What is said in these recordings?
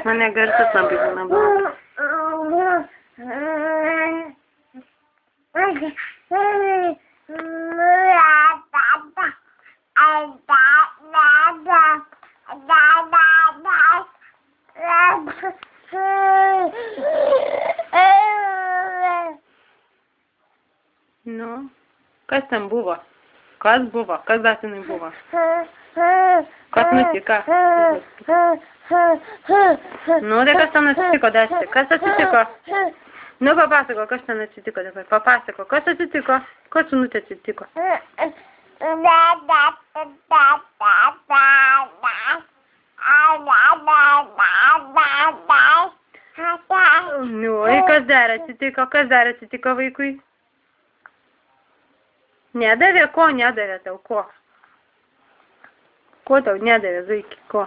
mane garsas labai būna blogas. Nu, kas ten buvo? Kas buvo? Kas datinai buvo? Kas nutiko? Nu, tai kas ten atsitiko, Dasti? Kas atsitiko? Nu, papasako, kas ten atsitiko dabar. Papasako, kas atsitiko? Kas sunutė atsitiko? Nu, kas dar atsitiko? Kas dar atsitiko vaikui? Nedavė? Ko nedavė tau? Ko? Ko tau nedavė, Zaiki? Ko?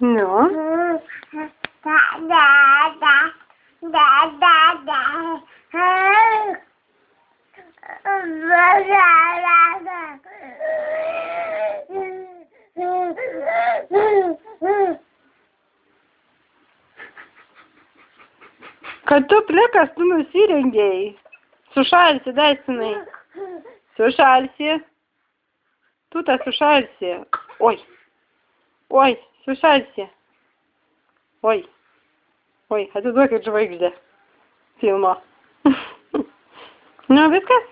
Nu? Kad tu plikas, tu nusirengėjai. Sušalsi, Dastinai. Sušalsi. Tu tą sušalsi. Oi. Oi, sušalsi. Oi. Oi, atiduokit žvaigždę filmo. Nu, viskas?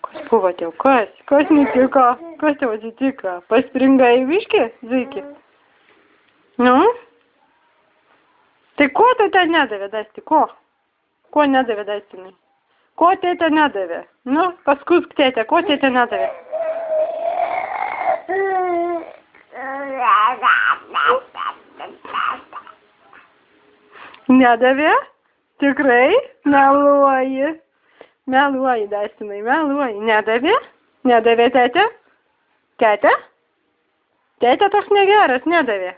Kas buvo tau? Kas? Kas nutiko? Kas tau atsitiko? Paspringai viškį, Zaiki? Nu? Tai ko tai ten nedavė, Dasti? Ko? Ko nedavė, Dastinai? Ko tėtė nedavė? Nu, paskusk tėtė, ko tėtė nedavė? Nedavė? Tikrai? Meluoji. Meluoji, Dastinai, meluoji. Nedavė? Nedavė tėtė? Tėtė? Tėtė toks negeras, nedavė.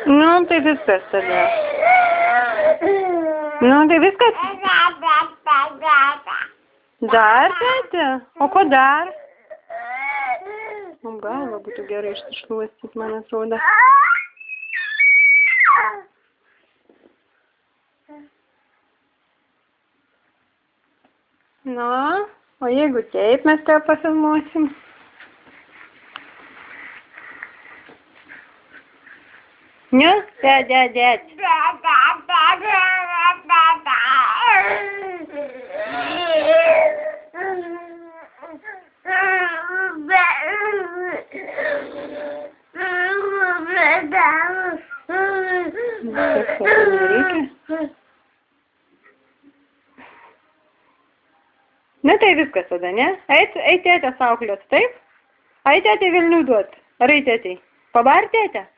Nu, tai viskas tada. Nu, tai viskas. Dar, tėtė? O ko dar? Man galva būtų gerai išsišluostyt, man atrodo. Nu, o jeigu taip, mes tave pafilmuosim. Ne? Dėt. Na tai viskas tada, ne? Eit tėtę sauklėt, taip? Eit tėtę Vilnių duot. Ar eit tėtei? Pabart tėtę?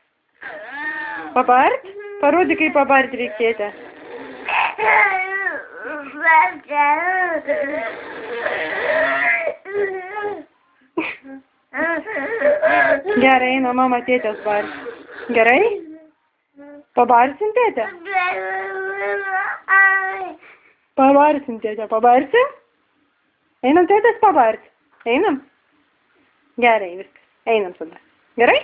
Pabart? Parodyk, kaip pabart reikėtė. Gerai, eina mama tėtės bars. Gerai? Pabarsim tėtę? Pabarsim tėtę, pabarsim? Einam tėtės pabart? Einam? Gerai, viskas. Einam tada. Gerai?